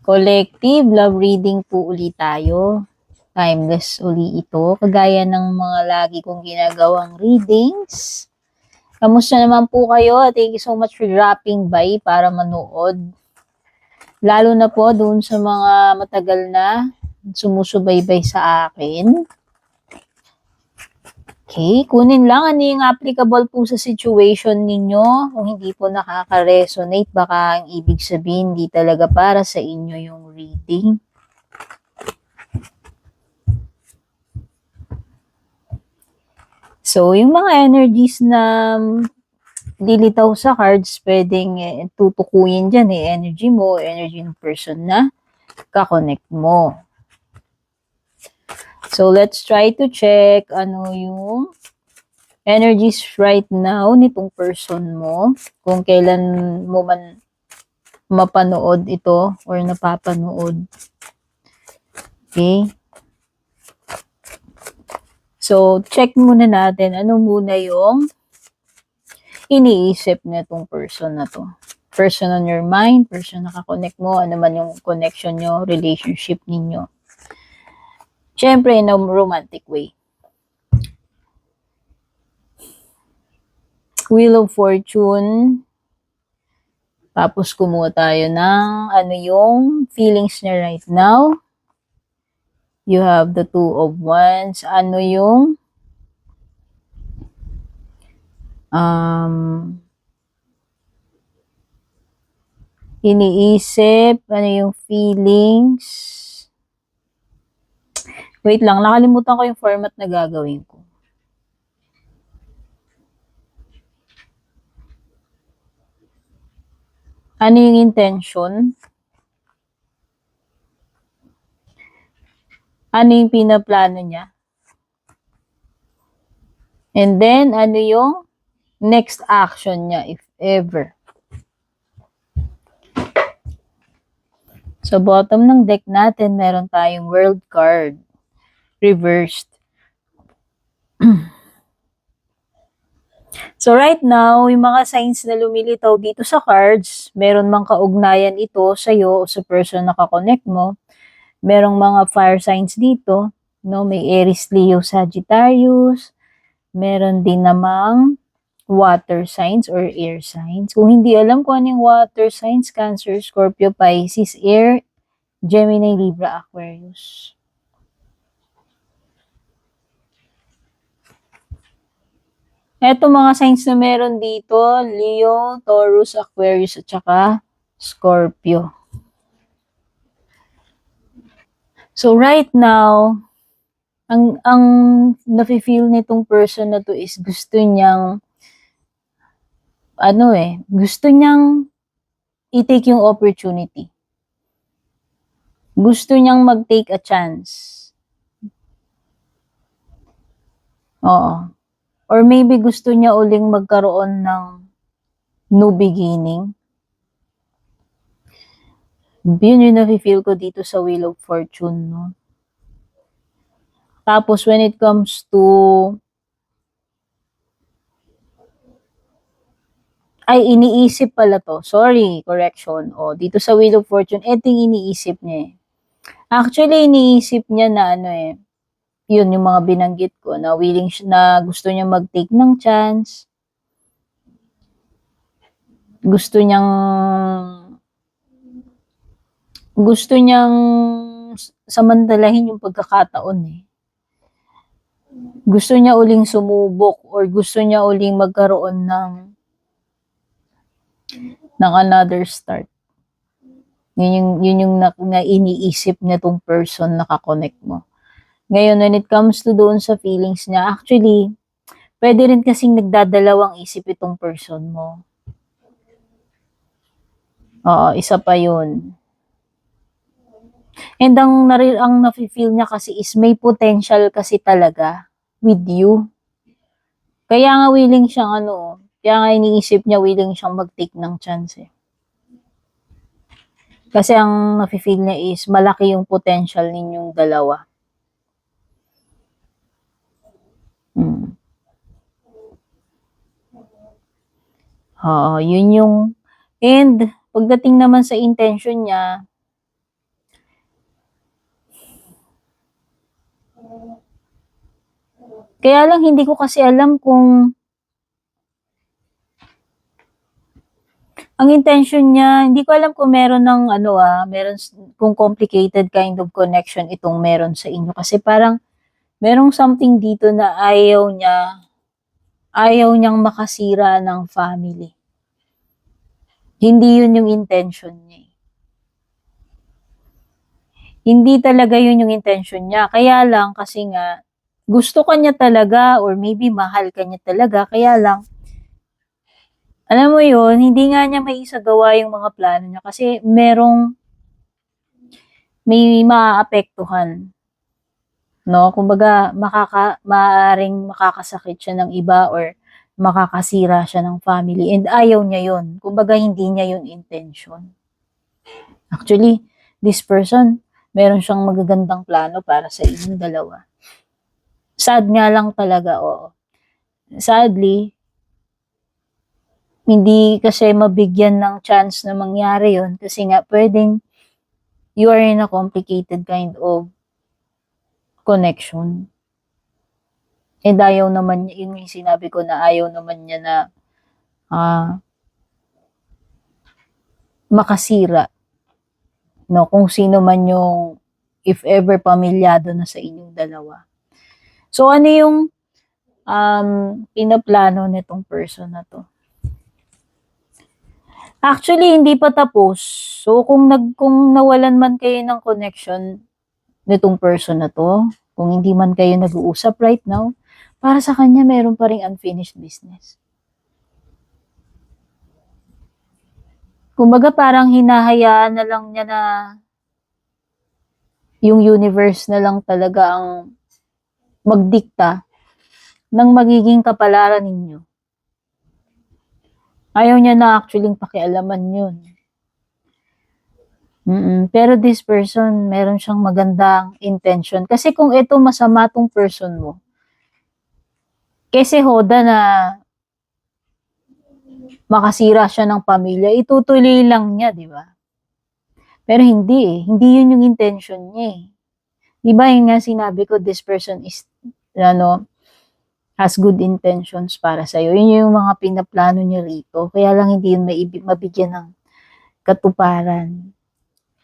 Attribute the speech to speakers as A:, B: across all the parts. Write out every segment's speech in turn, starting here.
A: Collective love reading po uli tayo. Timeless uli ito. Kagaya ng mga lagi kong ginagawang readings. Kamusta naman po kayo? Thank you so much for dropping by para manood. Lalo na po doon sa mga matagal na sumusubaybay sa akin. Okay, kunin lang ano yung applicable po sa situation ninyo. Kung hindi po nakaka-resonate, baka ang ibig sabihin hindi talaga para sa inyo yung reading. So, yung mga energies na lilitaw sa cards, pwedeng tutukuyin dyan energy mo, energy ng person na kakonect mo. So, let's try to check ano yung energies right now nitong person mo. Kung kailan mo man mapanood ito or napapanood. Okay? So, check muna natin ano muna yung iniisip nitong person na to. Person on your mind, person na kakonect mo, ano man yung connection nyo, relationship ninyo. Siyempre, in a romantic way. Wheel of Fortune. Tapos, kumuha tayo ng ano yung feelings niya right now. You have the Two of Wands. Ano yung iniisip, ano yung feelings. Wait lang, nakalimutan ko yung format na gagawin ko. Ano yung intention? Ano yung pinaplano niya? And then, ano yung next action niya, if ever? Sa bottom ng deck natin, meron tayong World card. Reversed. So right now, yung mga signs na lumilitaw dito sa cards, meron mang kaugnayan ito sa'yo o sa person na kakonect mo. Merong mga fire signs dito, no? May Aries, Leo, Sagittarius. Meron din namang water signs or air signs. Kung hindi alam kung anong water signs, Cancer, Scorpio, Pisces, Air, Gemini, Libra, Aquarius. Eto mga signs na meron dito, Leo, Taurus, Aquarius, at saka Scorpio. So right now, ang nafe-feel nitong person na to is gusto niyang gusto niyang i-take yung opportunity. Gusto niyang mag-take a chance. Oo. Or maybe gusto niya uling magkaroon ng new beginning. Yun yung nafe-feel ko dito sa Wheel of Fortune, no? Tapos, when it comes to iniisip pala to. Sorry, correction. Dito sa Wheel of Fortune, eting iniisip niya eh. Actually, iniisip niya na yun yung mga binanggit ko na willing na gusto niya mag-take ng chance. Gusto niyang samantalahin yung pagkakataon eh. Gusto niya uling sumubok or gusto niya uling magkaroon ng another start. Yun yung na iniisip niya tong person na kakonect mo. Ngayon, when it comes to doon sa feelings niya, actually, pwede rin kasing nagdadalawang isip itong person mo. Oo, isa pa yun. And ang nafe-feel niya kasi is may potential kasi talaga with you. Kaya nga willing siyang kaya nga iniisip niya willing siyang mag-take ng chance eh. Kasi ang nafe-feel niya is malaki yung potential ninyong dalawa. Yun yung, and pagdating naman sa intention niya, Kaya lang hindi ko kasi alam kung ang intention niya, hindi ko alam kung meron ng kung complicated kind of connection itong meron sa inyo. Kasi parang merong something dito na ayaw niyang makasira ng family. Hindi yun yung intention niya. Hindi talaga yun yung intention niya. Kaya lang, kasi nga, gusto ka niya talaga or maybe mahal ka niya talaga. Kaya lang, alam mo yun, hindi nga niya maisagawa yung mga plano niya kasi may maaapektuhan. No? Kumbaga, maaaring makakasakit siya ng iba or makakasira siya ng family and ayaw niya yun. Kumbaga, hindi niya yun intention. Actually, this person, meron siyang magagandang plano para sa inyong dalawa. Sad nga lang talaga, oo. Sadly, hindi kasi mabigyan ng chance na mangyari yon kasi nga pwedeng you are in a complicated kind of connection. And ayaw naman niya, yun yung sinabi ko na ayaw naman niya na makasira. No, kung sino man yung if ever pamilyado na sa inyong dalawa. So ano yung pinaplano nitong person na to? Actually, hindi pa tapos. So, kung nawalan man kayo ng connection nitong person na to, kung hindi man kayo nag-uusap right now, para sa kanya, meron pa ring unfinished business. Kumbaga, parang hinahayaan na lang niya na yung universe na lang talaga ang magdikta ng magiging kapalaran ninyo. Ayaw niya na actually pakialaman yun. Pero this person, meron siyang magandang intention. Kasi kung ito masama tong person mo, kasi hoda na makasira siya ng pamilya, itutuloy lang niya, di ba? Pero hindi eh. Hindi yun yung intention niya eh. Di ba yung nga sinabi ko, this person is, has good intentions para sa'yo. Yun yung mga pinaplano niya rito. Kaya lang hindi yun mabigyan ng katuparan.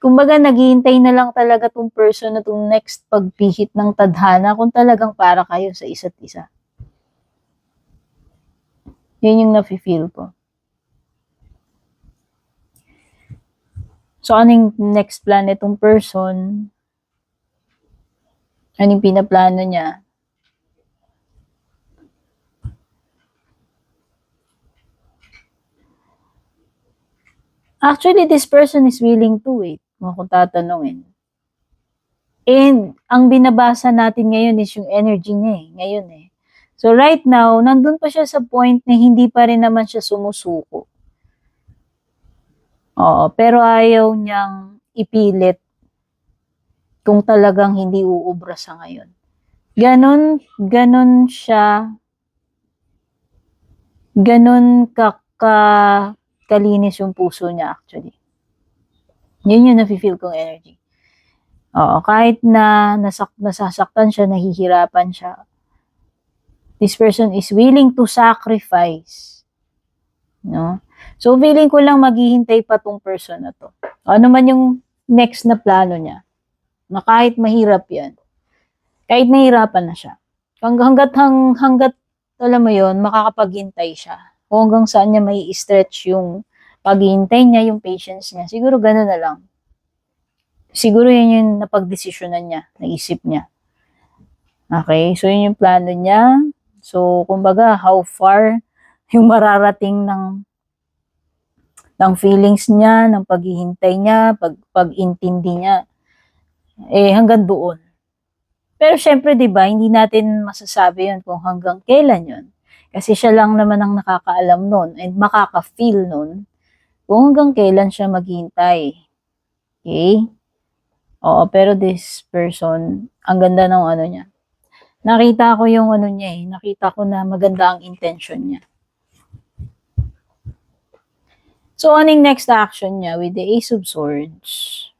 A: Kumbaga, naghihintay na lang talaga tong person na tong next pagpihit ng tadhana kung talagang para kayo sa isa't isa. Yun yung nafe-feel ko. So, anong next plan itong person? Anong pinaplano niya? Actually, this person is willing to wait, kung tatanungin. And, ang binabasa natin ngayon is yung energy niya ngayon eh. So, right now, nandun pa siya sa point na hindi pa rin naman siya sumusuko. Oo, pero ayaw niyang ipilit kung talagang hindi uubra sa ngayon. Ganon siya, ganon kalinis yung puso niya actually. Yun yung nafe-feel kong energy. Oo, kahit na nasasaktan siya, nahihirapan siya, this person is willing to sacrifice. No? So, feeling ko lang maghihintay pa tong person na to. Ano man yung next na plano niya, na kahit mahirap yan, kahit nahirapan na siya, hanggat alam mo yon, makakapaghintay siya. Kung hanggang saan niya may stretch yung paghihintay niya, yung patience niya, siguro gano'n na lang. Siguro yun yung napagdesisyonan niya, naisip niya. Okay, so yun yung plano niya. So, kumbaga, how far yung mararating ng feelings niya, ng paghihintay niya, pag-intindi niya, hanggang doon. Pero syempre, 'di ba, hindi natin masasabi 'yon kung hanggang kailan 'yon. Kasi siya lang naman ang nakakaalam noon and makaka-feel noon kung hanggang kailan siya maghihintay. Okay? Oo, pero this person, ang ganda ng ano niya. Nakita ko yung ano niya nakita ko na maganda ang intention niya. So, anong next action niya with the Ace of Swords?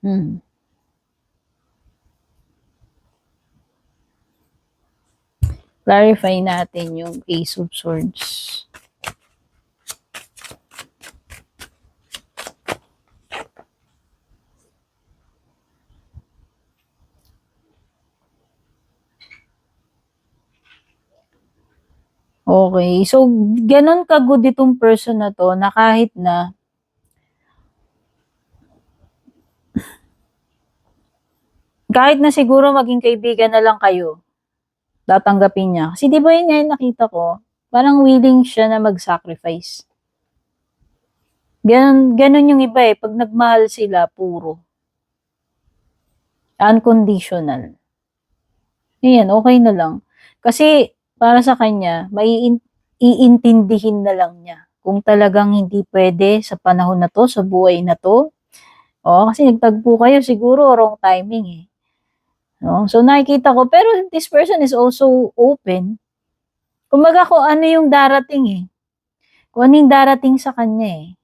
A: Clarify natin yung Ace of Swords. Okay. So, ganun ka-good itong person na to na kahit na siguro maging kaibigan na lang kayo, tatanggapin niya. Kasi di ba yun nga yung nakita ko, parang willing siya na mag-sacrifice. Ganun yung iba eh. Pag nagmahal sila, puro. Unconditional. Ayan, okay na lang. Kasi, para sa kanya, iintindihin na lang niya. Kung talagang hindi pwede sa panahon na to, sa buhay na to. O, kasi nagtagpo kayo, siguro wrong timing eh. No? So, nakikita ko, pero this person is also open. Kumbaga kung ano yung darating eh. Kung ano yung darating sa kanya eh.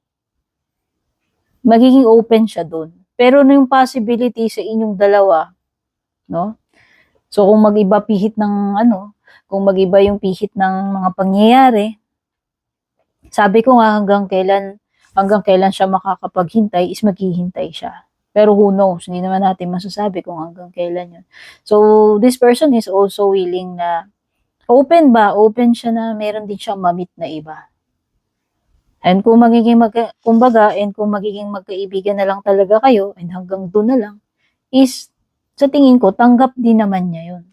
A: Magiging open siya dun. Pero ano yung possibility sa inyong dalawa, no? So, kung mag-iba pihit ng kung mag-iba yung pihit ng mga pangyayari, sabi ko nga hanggang kailan siya makakapaghintay is maghihintay siya. Pero who knows, hindi naman natin masasabi kung hanggang kailan yun. So, this person is also willing na open siya na meron din siyang mamit na iba. And kung magiging magkaibigan na lang talaga kayo, and hanggang doon na lang, is, sa tingin ko, tanggap din naman niya yun.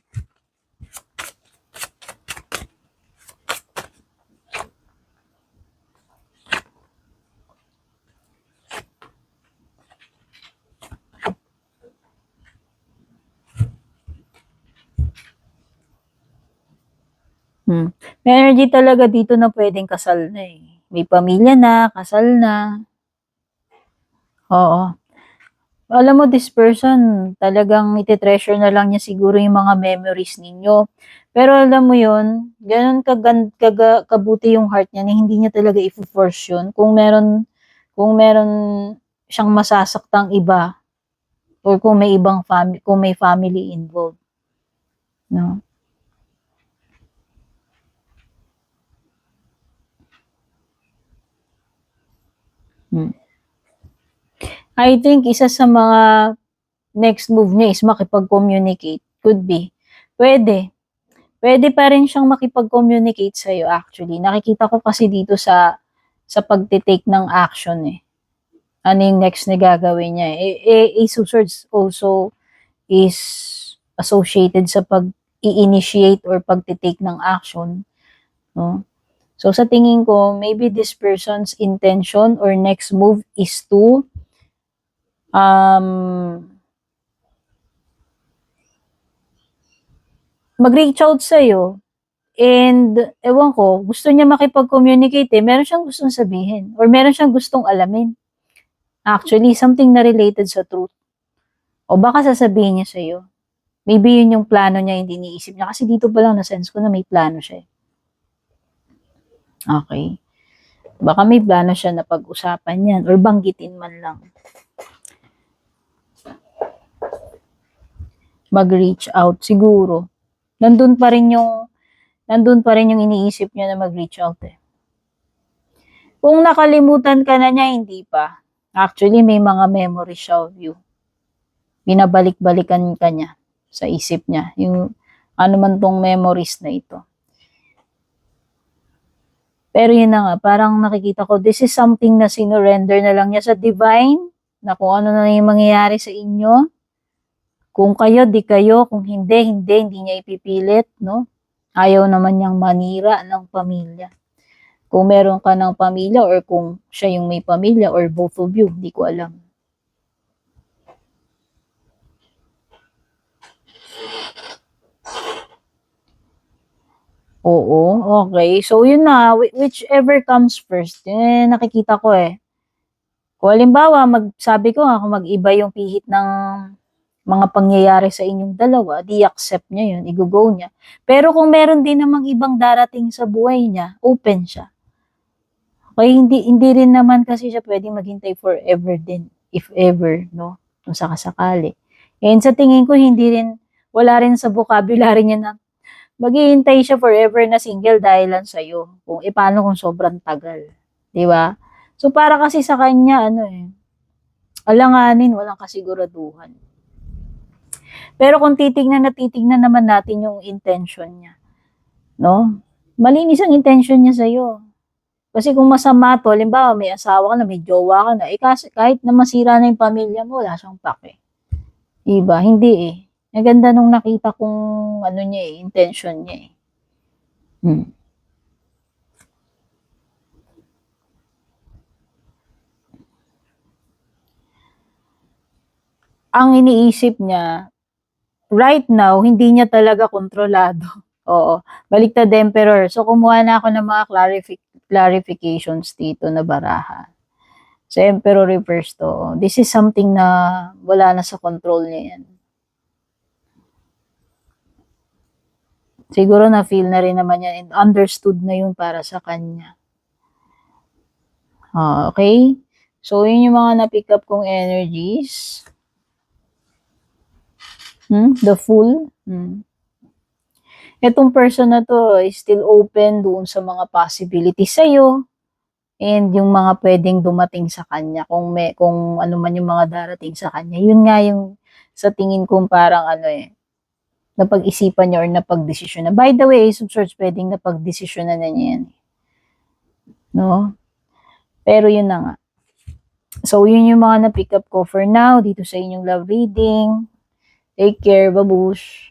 A: May energy talaga dito na pwedeng kasal na eh. May pamilya na, kasal na. Oo. Alam mo, this person, talagang iti-treasure na lang niya siguro yung mga memories ninyo. Pero alam mo yun, ganun kabuti yung heart niya na hindi niya talaga i-force yun. Kung meron siyang masasaktang iba, or kung may family involved. No? I think isa sa mga next move niya is makipag-communicate. Could be. Pwede. Pwede pa rin siyang makipag-communicate sa'yo actually. Nakikita ko kasi dito sa pagtitake ng action eh. Ano yung next na gagawin niya eh. Ace of Swords also is associated sa pag-i-initiate or pagtitake ng action. No? So sa tingin ko, maybe this person's intention or next move is to mag-reach out sa'yo. And, ewan ko, gusto niya makipag-communicate eh. Meron siyang gustong sabihin. Or meron siyang gustong alamin. Actually, something na related sa truth. O baka sasabihin niya sa'yo. Maybe yun yung plano niya, hindi iniisip niya. Kasi dito pa lang na-sense ko na may plano siya. Okay. Baka may plano siya na pag-usapan yan. Or banggitin man lang. Mag-reach out. Siguro. Nandun pa rin yung iniisip niya na mag-reach out eh. Kung nakalimutan ka na niya, hindi pa. Actually, may mga memories siya of you. Binabalik-balikan ka niya sa isip niya. Yung ano man tong memories na ito. Pero yun na nga, parang nakikita ko, this is something na sinurrender na lang niya sa divine, na kung ano na yung mangyayari sa inyo. Kung kayo, di kayo. Kung hindi niya ipipilit, no? Ayaw naman niyang manira ng pamilya. Kung meron ka ng pamilya or kung siya yung may pamilya or both of you, hindi ko alam. Oo, okay. So, yun na, whichever comes first, yun nakikita ko eh. Kung halimbawa, sabi ko nga, kung mag-iba yung pihit ng mga pangyayari sa inyong dalawa, di accept niya yun, i-go niya. Pero kung meron din namang ibang darating sa buhay niya, open siya. Okay, hindi rin naman kasi siya pwedeng maghintay forever din, if ever, no? Kung sakasakali. And sa tingin ko, wala rin sa vocabulary niya na Maghihintay siya forever na single dahil lang sa'yo. Kung paano kung sobrang tagal. 'Di ba? So, para kasi sa kanya, alanganin, walang kasiguraduhan. Pero kung titignan naman natin yung intention niya, no? Malinis ang intention niya sa'yo. Kasi kung masama to, halimbawa may asawa ka na, may jowa ka na, kasi kahit na masira na yung pamilya mo, wala siyang pake. Diba? Hindi eh. Ang ganda nung nakita kong niya intention niya eh. Ang iniisip niya, right now, hindi niya talaga kontrolado. Oo. Baliktad Emperor. So, kumuha na ako ng mga clarifications dito na baraha. So, Emperor reverse to. This is something na wala na sa control niya yan. Siguro na-feel na rin naman yan and understood na yun para sa kanya. Okay? So, yun yung mga na-pick up kong energies. The Fool. Itong person na to is still open doon sa mga possibilities sa'yo and yung mga pwedeng dumating sa kanya kung ano man yung mga darating sa kanya. Yun nga yung sa tingin kong parang napag-isipan niya or napag-desisyon na. By the way, Ace of Swords, pwedeng napag-desisyon na niya yan. No? Pero yun na nga. So, yun yung mga na-pick up ko for now dito sa inyong love reading. Take care, babush!